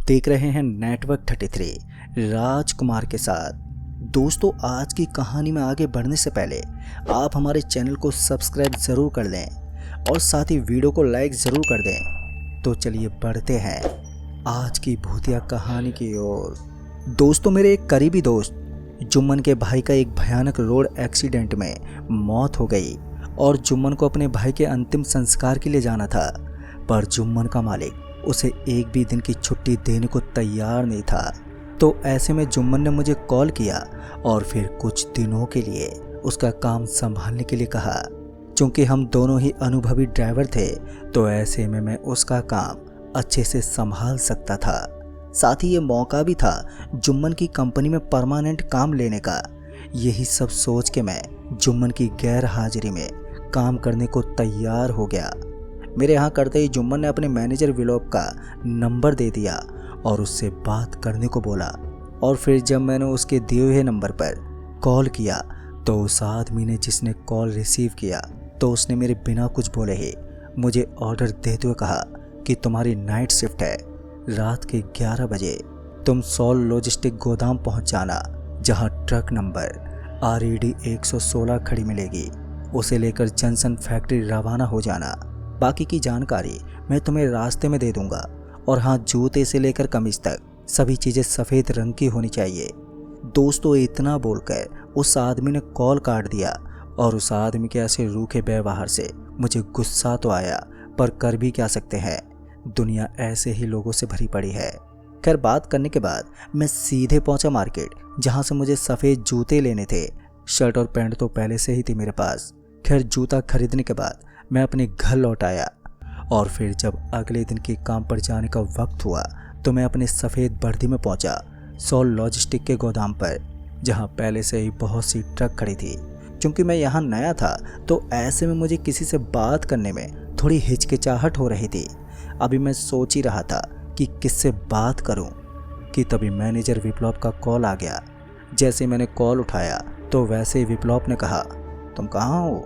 देख रहे हैं नेटवर्क 33 राजकुमार के साथ। दोस्तों, आज की कहानी में आगे बढ़ने से पहले आप हमारे चैनल को सब्सक्राइब ज़रूर कर लें और साथ ही वीडियो को लाइक ज़रूर कर दें। तो चलिए बढ़ते हैं आज की भूतिया कहानी की ओर। दोस्तों, मेरे एक करीबी दोस्त जुम्मन के भाई का एक भयानक रोड एक्सीडेंट में मौत हो गई और जुम्मन को अपने भाई के अंतिम संस्कार के लिए जाना था, पर जुम्मन का मालिक उसे एक भी दिन की छुट्टी देने को तैयार नहीं था। तो ऐसे में जुम्मन ने मुझे कॉल किया और फिर कुछ दिनों के लिए उसका काम संभालने के लिए कहा। चूंकि हम दोनों ही अनुभवी ड्राइवर थे, तो ऐसे में मैं उसका काम अच्छे से संभाल सकता था। साथ ही ये मौका भी था जुम्मन की कंपनी में परमानेंट काम लेने का। यही सब सोच के मैं जुम्मन की गैर हाजिरी में काम करने को तैयार हो गया। मेरे यहाँ करते ही जुम्मन ने अपने मैनेजर विलोप का नंबर दे दिया और उससे बात करने को बोला। और फिर जब मैंने उसके दिए हुए नंबर पर कॉल किया तो उस आदमी ने जिसने कॉल रिसीव किया तो उसने मेरे बिना कुछ बोले ही मुझे ऑर्डर देते हुए कहा कि तुम्हारी नाइट शिफ्ट है, रात के 11 बजे तुम सॉल लॉजिस्टिक गोदाम पहुंच जाना, जहां ट्रक नंबर RED 116 खड़ी मिलेगी। उसे लेकर जॉनसन फैक्ट्री रवाना हो जाना। बाकी की जानकारी मैं तुम्हें रास्ते में दे दूंगा। और हाँ, जूते से लेकर कमीज तक सभी चीज़ें सफ़ेद रंग की होनी चाहिए। दोस्तों, इतना बोलकर उस आदमी ने कॉल काट दिया और उस आदमी के ऐसे रूखे व्यवहार से मुझे गुस्सा तो आया, पर कर भी क्या सकते हैं, दुनिया ऐसे ही लोगों से भरी पड़ी है। खैर, बात करने के बाद मैं सीधे पहुंचा मार्केट, जहां से मुझे सफ़ेद जूते लेने थे। शर्ट और पैंट तो पहले से ही थी मेरे पास। खैर, जूता खरीदने के बाद मैं अपने घर लौट आया और फिर जब अगले दिन के काम पर जाने का वक्त हुआ तो मैं अपने सफ़ेद वर्दी में पहुंचा सॉल लॉजिस्टिक के गोदाम पर, जहां पहले से ही बहुत सी ट्रक खड़ी थी। क्योंकि मैं यहां नया था तो ऐसे में मुझे किसी से बात करने में थोड़ी हिचकिचाहट हो रही थी। अभी मैं सोच ही रहा था कि किससे बात करूं कि तभी मैनेजर विप्लव का कॉल आ गया। जैसे मैंने कॉल उठाया तो वैसे ही विप्लव ने कहा, तुम कहाँ हो?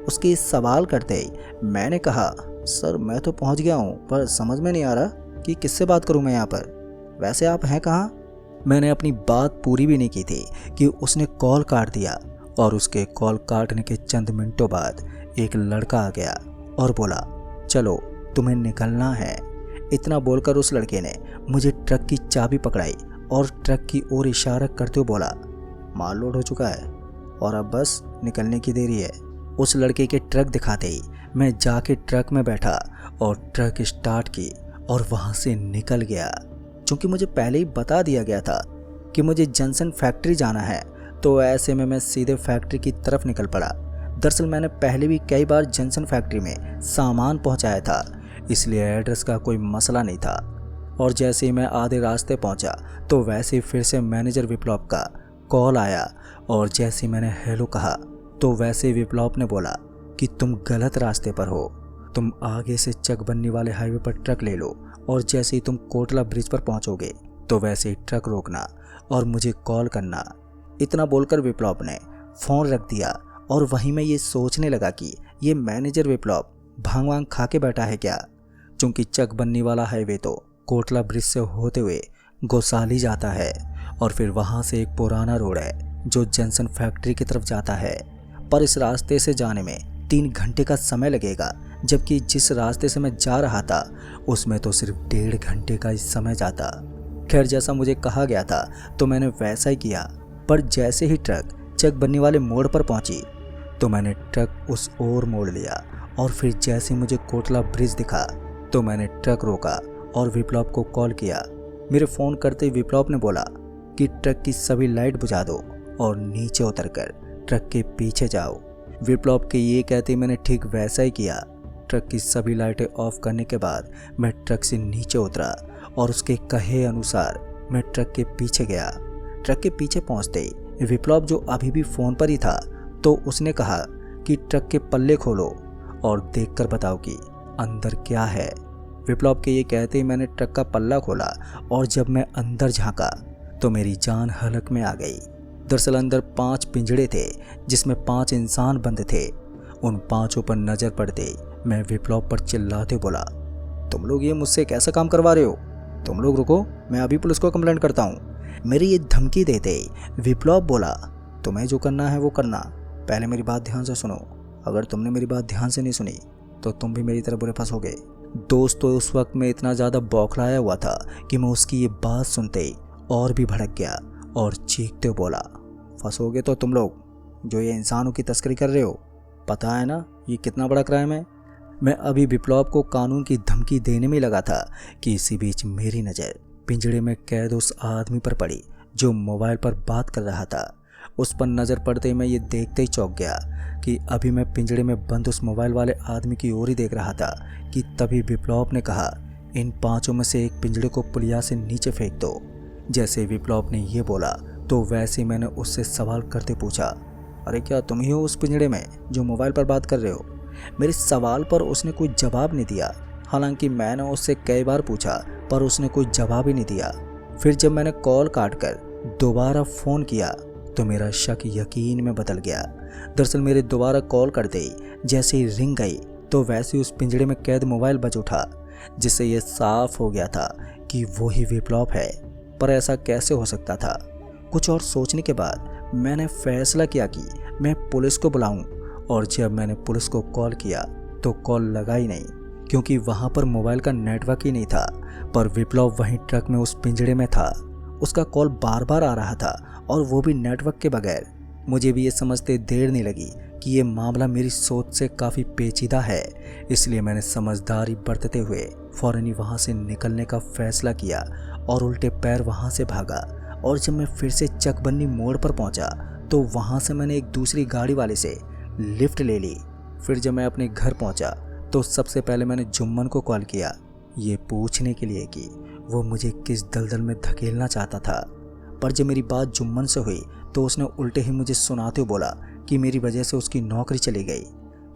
उसके इस सवाल करते ही मैंने कहा, सर मैं तो पहुंच गया हूं, पर समझ में नहीं आ रहा कि किससे बात करूं मैं यहाँ पर। वैसे आप हैं कहाँ? मैंने अपनी बात पूरी भी नहीं की थी कि उसने कॉल काट दिया और उसके कॉल काटने के चंद मिनटों बाद एक लड़का आ गया और बोला, चलो तुम्हें निकलना है। इतना बोलकर उस लड़के ने मुझे ट्रक की चाबी पकड़ाई और ट्रक की ओर इशारा करते हुए बोला, माल लोड हो चुका है और अब बस निकलने की देरी है। उस लड़के के ट्रक दिखाते ही मैं जाके ट्रक में बैठा और ट्रक स्टार्ट की और वहां से निकल गया। क्योंकि मुझे पहले ही बता दिया गया था कि मुझे जॉनसन फैक्ट्री जाना है, तो ऐसे में मैं सीधे फैक्ट्री की तरफ निकल पड़ा। दरअसल मैंने पहले भी कई बार जॉनसन फैक्ट्री में सामान पहुंचाया था, इसलिए एड्रेस का कोई मसला नहीं था। और जैसे ही मैं आधे रास्ते पहुंचा तो वैसे ही फिर से मैनेजर विप्लव का कॉल आया और जैसे ही मैंने हेलो कहा तो वैसे विप्लव ने बोला कि तुम गलत रास्ते पर हो, तुम आगे से चकबन्नी वाले हाईवे पर ट्रक ले लो और जैसे ही तुम कोटला ब्रिज पर पहुंचोगे तो वैसे ही ट्रक रोकना और मुझे कॉल करना। इतना बोलकर विप्लव ने फ़ोन रख दिया और वहीं मैं ये सोचने लगा कि ये मैनेजर विप्लव भांग वांग खा के बैठा है क्या। क्योंकि चकबन्नी वाला हाईवे तो कोटला ब्रिज से होते हुए गौसाली जाता है और फिर वहाँ से एक पुराना रोड है जो जॉनसन फैक्ट्री की तरफ जाता है। पर इस रास्ते से जाने में 3 घंटे का समय लगेगा, जबकि जिस रास्ते से मैं जा रहा था उसमें तो सिर्फ 1.5 घंटे का ही समय जाता। खैर, जैसा मुझे कहा गया था तो मैंने वैसा ही किया। पर जैसे ही ट्रक चकबन्नी वाले मोड़ पर पहुंची तो मैंने ट्रक उस ओर मोड़ लिया और फिर जैसे मुझे कोटला ब्रिज दिखा तो मैंने ट्रक रोका और विप्लव को कॉल किया। मेरे फ़ोन करते ही विप्लव ने बोला कि ट्रक की सभी लाइट बुझा दो और नीचे उतरकर ट्रक के पीछे जाओ। विप्लव के ये कहते मैंने ठीक वैसा ही किया। ट्रक की सभी लाइटें ऑफ करने के बाद मैं ट्रक से नीचे उतरा और उसके कहे अनुसार मैं ट्रक के पीछे गया। ट्रक के पीछे पहुंचते ही विप्लव, जो अभी भी फ़ोन पर ही था, तो उसने कहा कि ट्रक के पल्ले खोलो और देखकर बताओ कि अंदर क्या है। विप्लव के ये कहते ही मैंने ट्रक का पल्ला खोला और जब मैं अंदर झांका तो मेरी जान हलक में आ गई। दरअसल अंदर 5 पिंजड़े थे जिसमें 5 इंसान बंद थे। उन 5 पर नज़र पड़ते मैं विप्लव पर चिल्लाते बोला, तुम लोग ये मुझसे कैसा काम करवा रहे हो? तुम लोग रुको, मैं अभी पुलिस को कंप्लेंट करता हूँ। मेरी ये धमकी देते विप्लव बोला, तुम्हें जो करना है वो करना, पहले मेरी बात ध्यान से सुनो। अगर तुमने मेरी बात ध्यान से नहीं सुनी तो तुम भी मेरी तरह बुरे फंसोगे। दोस्तों उस वक्त मैं इतना ज़्यादा बौखलाया हुआ था कि मैं उसकी ये बात सुनते ही और भी भड़क गया और चीखते हुए बोला, फंसोगे तो तुम लोग जो ये इंसानों की तस्करी कर रहे हो, पता है ना ये कितना बड़ा क्राइम है। मैं अभी विप्लव को कानून की धमकी देने में लगा था कि इसी बीच मेरी नज़र पिंजड़े में कैद उस आदमी पर पड़ी जो मोबाइल पर बात कर रहा था। उस पर नज़र पड़ते ही मैं ये देखते ही चौंक गया कि अभी मैं पिंजड़े में बंद उस मोबाइल वाले आदमी की ओर ही देख रहा था कि तभी विप्लव ने कहा, इन 5 में से एक पिंजड़े को पुलिया से नीचे फेंक दो। जैसे विप्लव ने ये बोला तो वैसे मैंने उससे सवाल करते पूछा, अरे क्या तुम ही हो उस पिंजड़े में जो मोबाइल पर बात कर रहे हो? मेरे सवाल पर उसने कोई जवाब नहीं दिया। हालांकि मैंने उससे कई बार पूछा पर उसने कोई जवाब ही नहीं दिया। फिर जब मैंने कॉल काट कर दोबारा फ़ोन किया तो मेरा शक यकीन में बदल गया। दरअसल मेरे दोबारा कॉल करते ही जैसे ही रिंग गई तो वैसे ही उस पिंजड़े में कैद मोबाइल बज उठा, जिससे ये साफ हो गया था कि वो ही विप्लव है। पर ऐसा कैसे हो सकता था? कुछ और सोचने के बाद मैंने फैसला किया कि मैं पुलिस को बुलाऊं, और जब मैंने पुलिस को कॉल किया तो कॉल लगा ही नहीं, क्योंकि वहाँ पर मोबाइल का नेटवर्क ही नहीं था। पर विप्लव वहीं ट्रक में उस पिंजड़े में था। उसका कॉल बार बार आ रहा था और वो भी नेटवर्क के बगैर। मुझे भी ये समझते देर नहीं लगी कि ये मामला मेरी सोच से काफ़ी पेचीदा है, इसलिए मैंने समझदारी बरतते हुए फ़ौरन ही वहाँ से निकलने का फैसला किया और उल्टे पैर वहाँ से भागा। और जब मैं फिर से चकबन्नी मोड़ पर पहुँचा तो वहाँ से मैंने एक दूसरी गाड़ी वाले से लिफ्ट ले ली। फिर जब मैं अपने घर पहुँचा तो सबसे पहले मैंने जुम्मन को कॉल किया, ये पूछने के लिए कि वो मुझे किस दलदल में धकेलना चाहता था। पर जब मेरी बात जुम्मन से हुई तो उसने उल्टे ही मुझे सुनाते हुए बोला कि मेरी वजह से उसकी नौकरी चली गई,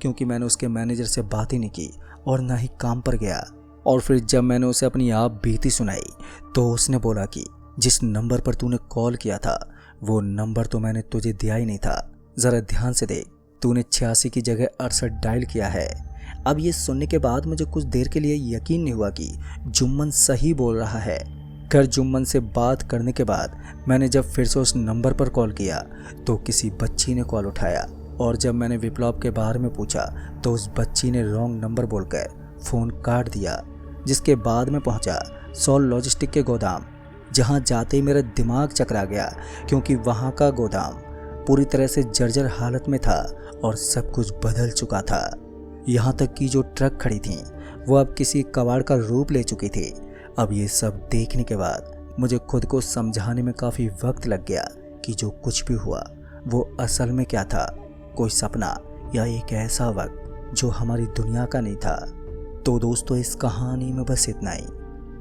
क्योंकि मैंने उसके मैनेजर से बात ही नहीं की और ना ही काम पर गया। और फिर जब मैंने उसे अपनी आप बीती सुनाई तो उसने बोला कि जिस नंबर पर तूने कॉल किया था वो नंबर तो मैंने तुझे दिया ही नहीं था, ज़रा ध्यान से देख, तूने 86 की जगह 68 डायल किया है। अब ये सुनने के बाद मुझे कुछ देर के लिए यकीन नहीं हुआ कि जुम्मन सही बोल रहा है। खैर जुम्मन से बात करने के बाद मैंने जब फिर से उस नंबर पर कॉल किया तो किसी बच्ची ने कॉल उठाया, और जब मैंने विप्लव के बारे में पूछा तो उस बच्ची ने रॉन्ग नंबर बोलकर फ़ोन काट दिया। जिसके बाद मैं पहुंचा सॉल लॉजिस्टिक के गोदाम, जहां जाते ही मेरा दिमाग चकरा गया, क्योंकि वहां का गोदाम पूरी तरह से जर्जर हालत में था और सब कुछ बदल चुका था। यहाँ तक कि जो ट्रक खड़ी थी वो अब किसी कबाड़ का रूप ले चुकी थी। अब ये सब देखने के बाद मुझे खुद को समझाने में काफ़ी वक्त लग गया कि जो कुछ भी हुआ वो असल में क्या था, कोई सपना या एक ऐसा वक्त जो हमारी दुनिया का नहीं था। तो दोस्तों इस कहानी में बस इतना ही।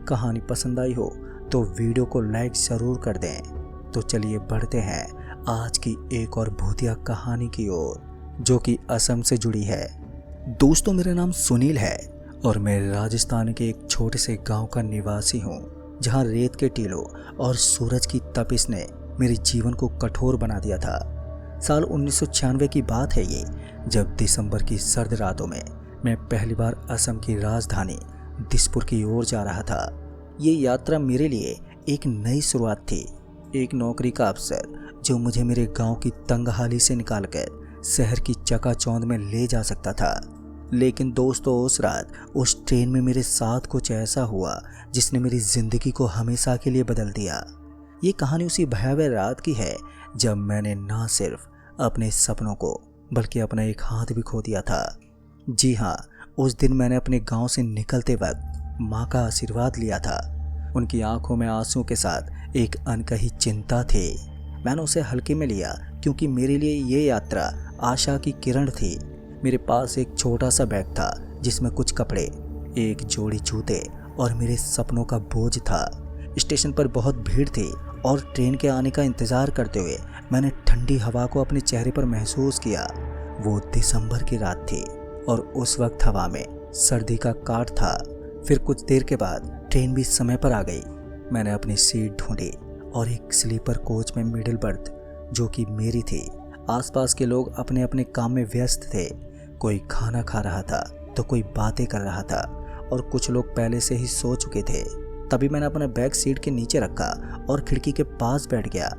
कहानी पसंद आई हो तो वीडियो को लाइक ज़रूर कर दें। तो चलिए बढ़ते हैं आज की एक और भूतिया कहानी की ओर, जो कि असम से जुड़ी है। दोस्तों मेरा नाम सुनील है और मैं राजस्थान के एक छोटे से गांव का निवासी हूं, जहां रेत के टीलों और सूरज की तपिश ने मेरे जीवन को कठोर बना दिया था। साल 1996 की बात है ये, जब दिसंबर की सर्द रातों में मैं पहली बार असम की राजधानी दिसपुर की ओर जा रहा था। ये यात्रा मेरे लिए एक नई शुरुआत थी, एक नौकरी का अवसर जो मुझे मेरे गांव की तंगहाली से निकालकर शहर की चकाचौंध में ले जा सकता था। लेकिन दोस्तों उस रात उस ट्रेन में मेरे साथ कुछ ऐसा हुआ जिसने मेरी ज़िंदगी को हमेशा के लिए बदल दिया। ये कहानी उसी भयावह रात की है जब मैंने ना सिर्फ अपने सपनों को बल्कि अपना एक हाथ भी खो दिया था। जी हाँ, उस दिन मैंने अपने गांव से निकलते वक्त माँ का आशीर्वाद लिया था। उनकी आंखों में आंसुओं के साथ एक अनकही चिंता थी। मैंने उसे हल्के में लिया क्योंकि मेरे लिए ये यात्रा आशा की किरण थी। मेरे पास एक छोटा सा बैग था जिसमें कुछ कपड़े, एक जोड़ी जूते और मेरे सपनों का बोझ था। स्टेशन पर बहुत भीड़ थी और ट्रेन के आने का इंतज़ार करते हुए मैंने ठंडी हवा को अपने चेहरे पर महसूस किया। वो दिसंबर की रात थी और उस वक्त हवा में सर्दी का काट था। फिर कुछ देर के बाद ट्रेन भी समय पर आ गई। मैंने अपनी सीट ढूंढी और एक स्लीपर कोच में मिडिल बर्थ, जो कि मेरी थी। आसपास के लोग अपने अपने काम में व्यस्त थे। कोई खाना खा रहा था तो कोई बातें कर रहा था और कुछ लोग पहले से ही सो चुके थे। तभी मैंने अपना बैग सीट के नीचे रखा और खिड़की के पास बैठ गया।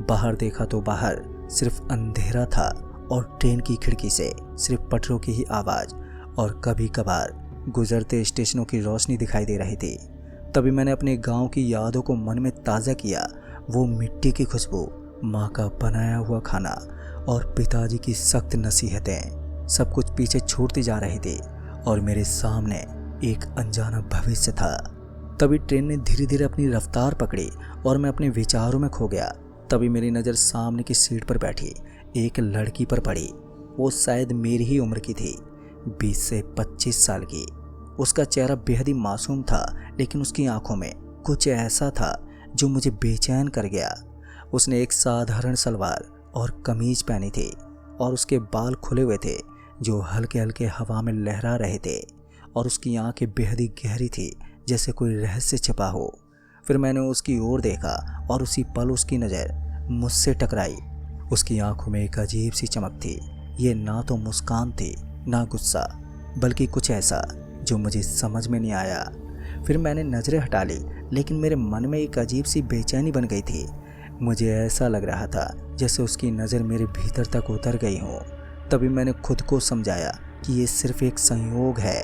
बाहर देखा तो बाहर सिर्फ अंधेरा था और ट्रेन की खिड़की से सिर्फ पटरों की ही आवाज़ और कभी कभार गुजरते स्टेशनों की रोशनी दिखाई दे रही थी। तभी मैंने अपने गांव की यादों को मन में ताज़ा किया। वो मिट्टी की खुशबू, माँ का बनाया हुआ खाना और पिताजी की सख्त नसीहतें, सब कुछ पीछे छूटती जा रही थी और मेरे सामने एक अनजाना भविष्य था। तभी ट्रेन ने धीरे धीरे अपनी रफ्तार पकड़ी और मैं अपने विचारों में खो गया। तभी मेरी नज़र सामने की सीट पर बैठी एक लड़की पर पड़ी। वो शायद मेरी ही उम्र की थी, 20 से 25 साल की। उसका चेहरा बेहद ही मासूम था, लेकिन उसकी आंखों में कुछ ऐसा था जो मुझे बेचैन कर गया। उसने एक साधारण सलवार और कमीज पहनी थी और उसके बाल खुले हुए थे जो हल्के हल्के हवा में लहरा रहे थे और उसकी आंखें बेहद ही गहरी थी, जैसे कोई रहस्य छिपा हो। फिर मैंने उसकी ओर देखा और उसी पल उसकी नज़र मुझसे टकराई। उसकी आंखों में एक अजीब सी चमक थी। ये ना तो मुस्कान थी ना गुस्सा, बल्कि कुछ ऐसा जो मुझे समझ में नहीं आया। फिर मैंने नज़रें हटा ली, लेकिन मेरे मन में एक अजीब सी बेचैनी बन गई थी। मुझे ऐसा लग रहा था जैसे उसकी नज़र मेरे भीतर तक उतर गई हो। तभी मैंने खुद को समझाया कि ये सिर्फ एक संयोग है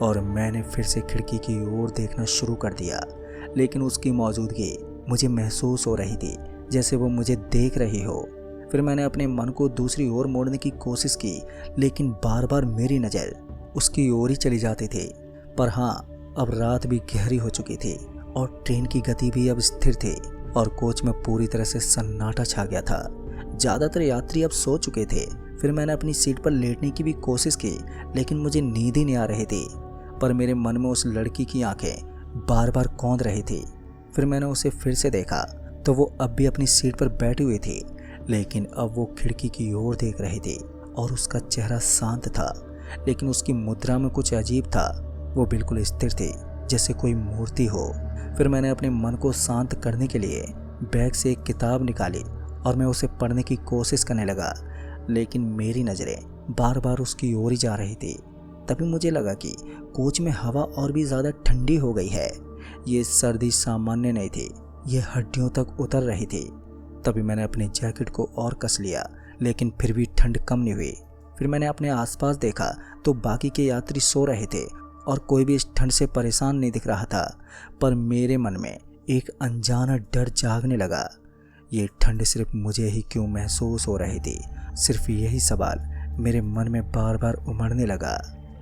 और मैंने फिर से खिड़की की ओर देखना शुरू कर दिया। लेकिन उसकी मौजूदगी मुझे महसूस हो रही थी, जैसे वो मुझे देख रही हो। फिर मैंने अपने मन को दूसरी ओर मोड़ने की कोशिश की, लेकिन बार बार मेरी नज़र उसकी ओर ही चली जाती थी। पर हाँ, अब रात भी गहरी हो चुकी थी और ट्रेन की गति भी अब स्थिर थी और कोच में पूरी तरह से सन्नाटा छा गया था। ज़्यादातर यात्री अब सो चुके थे। फिर मैंने अपनी सीट पर लेटने की भी कोशिश की, लेकिन मुझे नींद ही नहीं आ रही थी। पर मेरे मन में उस लड़की की आंखें बार बार कौंध रही थी। फिर मैंने उसे फिर से देखा तो वो अब भी अपनी सीट पर बैठी हुई थी, लेकिन अब वो खिड़की की ओर देख रही थी और उसका चेहरा शांत था, लेकिन उसकी मुद्रा में कुछ अजीब था। वो बिल्कुल स्थिर थी, जैसे कोई मूर्ति हो। फिर मैंने अपने मन को शांत करने के लिए बैग से एक किताब निकाली और मैं उसे पढ़ने की कोशिश करने लगा, लेकिन मेरी नज़रें बार बार उसकी ओर ही जा रही थी। तभी मुझे लगा कि कोच में हवा और भी ज़्यादा ठंडी हो गई है। ये सर्दी सामान्य नहीं थी, ये हड्डियों तक उतर रही थी। तभी मैंने अपने जैकेट को और कस लिया, लेकिन फिर भी ठंड कम नहीं हुई। फिर मैंने अपने आसपास देखा तो बाकी के यात्री सो रहे थे और कोई भी इस ठंड से परेशान नहीं दिख रहा था। पर मेरे मन में एक अनजाना डर जागने लगा। ये ठंड सिर्फ मुझे ही क्यों महसूस हो रही थी? सिर्फ यही सवाल मेरे मन में बार बार उमड़ने लगा।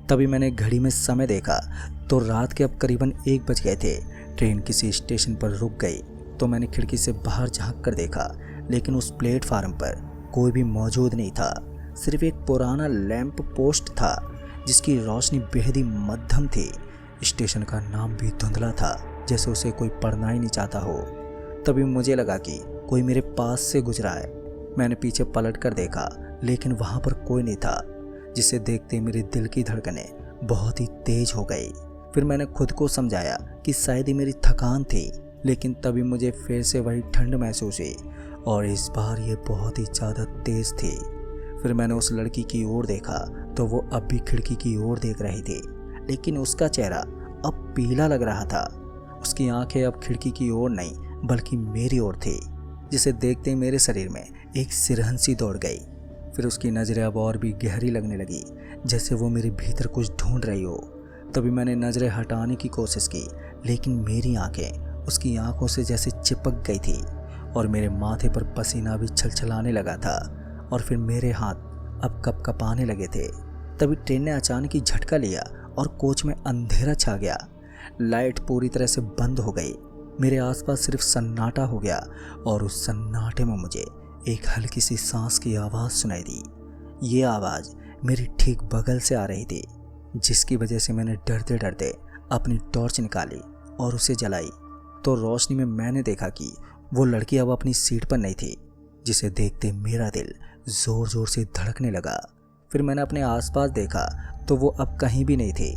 तभी मैंने घड़ी में समय देखा तो रात के अब करीबन 1 बज गए थे। ट्रेन किसी स्टेशन पर रुक गई तो मैंने खिड़की से बाहर झांक कर देखा, लेकिन उस प्लेटफार्म पर कोई भी मौजूद नहीं था। सिर्फ एक पुराना लैंप पोस्ट था जिसकी रोशनी बेहद ही मध्यम थी। स्टेशन का नाम भी धुंधला था, जैसे उसे कोई पढ़ना ही नहीं चाहता हो। तभी मुझे लगा कि कोई मेरे पास से गुजरा है। मैंने पीछे पलट कर देखा, लेकिन वहाँ पर कोई नहीं था, जिसे देखते मेरे दिल की धड़कनें बहुत ही तेज हो गई। फिर मैंने खुद को समझाया कि शायद ही मेरी थकान थी, लेकिन तभी मुझे फिर से वही ठंड महसूस हुई और इस बार ये बहुत ही ज़्यादा तेज थी। फिर मैंने उस लड़की की ओर देखा तो वो अब भी खिड़की की ओर देख रही थी, लेकिन उसका चेहरा अब पीला लग रहा था। उसकी आंखें अब खिड़की की ओर नहीं बल्कि मेरी ओर थी, जिसे देखते ही मेरे शरीर में एक सिरहन सी दौड़ गई। फिर उसकी नज़रें अब और भी गहरी लगने लगी, जैसे वो मेरे भीतर कुछ ढूंढ रही हो। तभी मैंने नज़रें हटाने की कोशिश की, लेकिन मेरी आंखें उसकी आंखों से जैसे चिपक गई थी और मेरे माथे पर पसीना भी छलछलाने लगा था और फिर मेरे हाथ अब कँपकँपाने लगे थे। तभी ट्रेन ने अचानक ही झटका लिया और कोच में अंधेरा छा गया। लाइट पूरी तरह से बंद हो गई। मेरे आसपास सिर्फ सन्नाटा हो गया और उस सन्नाटे में मुझे एक हल्की सी सांस की आवाज़ सुनाई दी। ये आवाज़ मेरी ठीक बगल से आ रही थी, जिसकी वजह से मैंने डरते डरते अपनी टॉर्च निकाली और उसे जलाई। तो रोशनी में मैंने देखा कि वो लड़की अब अपनी सीट पर नहीं थी, जिसे देखते मेरा दिल ज़ोर ज़ोर से धड़कने लगा। फिर मैंने अपने आसपास देखा तो वो अब कहीं भी नहीं थी।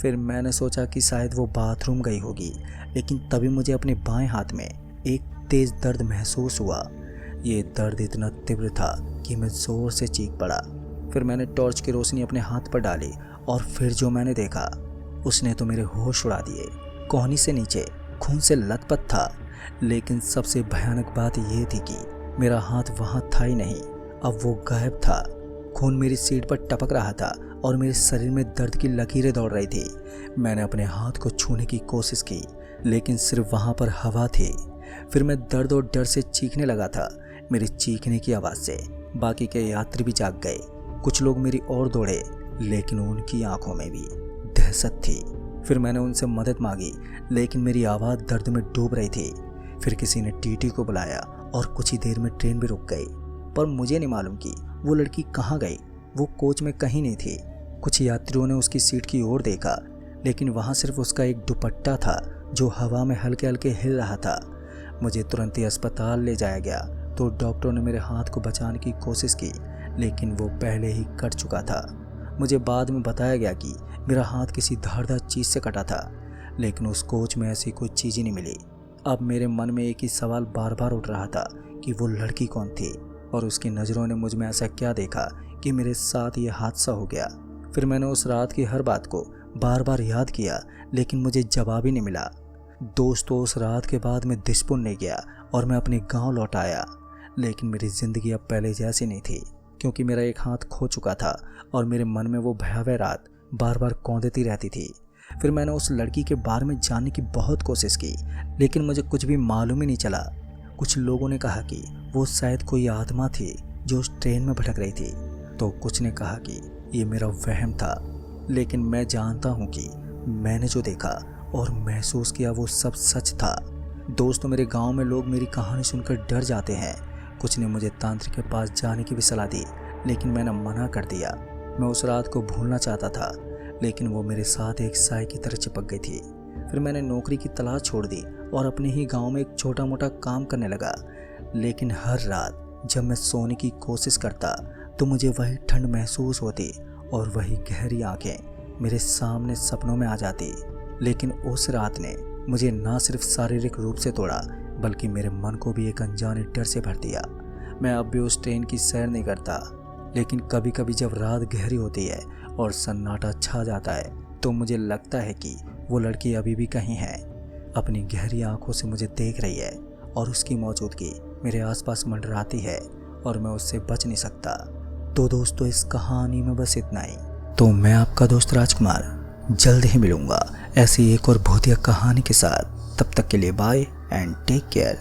फिर मैंने सोचा कि शायद वो बाथरूम गई होगी, लेकिन तभी मुझे अपने बाएं हाथ में एक तेज़ दर्द महसूस हुआ। ये दर्द इतना तीव्र था कि मैं ज़ोर से चीख पड़ा। फिर मैंने टॉर्च की रोशनी अपने हाथ पर डाली और फिर जो मैंने देखा उसने तो मेरे होश उड़ा दिए। कोहनी से नीचे खून से लथपथ था। लेकिन सबसे भयानक बात यह थी कि मेरा हाथ वहाँ था ही नहीं, अब वो गायब था। खून मेरी सीट पर टपक रहा था और मेरे शरीर में दर्द की लकीरें दौड़ रही थी। मैंने अपने हाथ को छूने की कोशिश की, लेकिन सिर्फ वहाँ पर हवा थी। फिर मैं दर्द और डर से चीखने लगा था। मेरी चीखने की आवाज़ से बाकी के यात्री भी जाग गए। कुछ लोग मेरी ओर दौड़े, लेकिन उनकी आंखों में भी दहशत थी। फिर मैंने उनसे मदद मांगी, लेकिन मेरी आवाज़ दर्द में डूब रही थी। फिर किसी ने टीटी को बुलाया और कुछ ही देर में ट्रेन भी रुक गई। पर मुझे नहीं मालूम कि वो लड़की कहाँ गई। वो कोच में कहीं नहीं थी। कुछ यात्रियों ने उसकी सीट की ओर देखा, लेकिन वहाँ सिर्फ उसका एक दुपट्टा था जो हवा में हल्के हल्के हिल रहा था। मुझे तुरंत ही अस्पताल ले जाया गया तो डॉक्टरों ने मेरे हाथ को बचाने की कोशिश की, लेकिन वो पहले ही कट चुका था। मुझे बाद में बताया गया कि मेरा हाथ किसी धारदार चीज़ से कटा था, लेकिन उस कोच में ऐसी कोई चीज़ ही नहीं मिली। अब मेरे मन में एक ही सवाल बार बार उठ रहा था कि वो लड़की कौन थी और उसकी नज़रों ने मुझ में ऐसा क्या देखा कि मेरे साथ ये हादसा हो गया। फिर मैंने उस रात की हर बात को बार बार याद किया, लेकिन मुझे जवाब ही नहीं मिला। दोस्तों, उस रात के बाद मैं दिसपुर नहीं गया और मैं अपने गांव लौट आया। लेकिन मेरी ज़िंदगी अब पहले जैसी नहीं थी, क्योंकि मेरा एक हाथ खो चुका था और मेरे मन में वो भयावह रात बार बार कौंधती रहती थी। फिर मैंने उस लड़की के बारे में जानने की बहुत कोशिश की, लेकिन मुझे कुछ भी मालूम ही नहीं चला। कुछ लोगों ने कहा कि वो शायद कोई आत्मा थी जो उस ट्रेन में भटक रही थी, तो कुछ ने कहा कि ये मेरा वहम था। लेकिन मैं जानता हूँ कि मैंने जो देखा और महसूस किया वो सब सच था। दोस्तों, मेरे गांव में लोग मेरी कहानी सुनकर डर जाते हैं। कुछ ने मुझे तांत्रिक के पास जाने की भी सलाह दी, लेकिन मैंने मना कर दिया। मैं उस रात को भूलना चाहता था, लेकिन वो मेरे साथ एक साए की तरह चिपक गई थी। फिर मैंने नौकरी की तलाश छोड़ दी और अपने ही गांव में एक छोटा मोटा काम करने लगा। लेकिन हर रात जब मैं सोने की कोशिश करता तो मुझे वही ठंड महसूस होती और वही गहरी आंखें मेरे सामने सपनों में आ जाती। लेकिन उस रात ने मुझे ना सिर्फ शारीरिक रूप से तोड़ा, बल्कि मेरे मन को भी एक अनजाने डर से भर दिया। मैं अब भी उस ट्रेन की सैर नहीं करता, लेकिन कभी कभी जब रात गहरी होती है और सन्नाटा छा जाता है तो मुझे लगता है कि वो लड़की अभी भी कहीं है, अपनी गहरी आंखों से मुझे देख रही है और उसकी मौजूदगी मेरे आसपास मंडराती है और मैं उससे बच नहीं सकता। तो दोस्तों, इस कहानी में बस इतना ही। तो मैं आपका दोस्त राजकुमार जल्द ही मिलूंगा ऐसी एक और भूतिया कहानी के साथ। तब तक के लिए बाय एंड टेक केयर।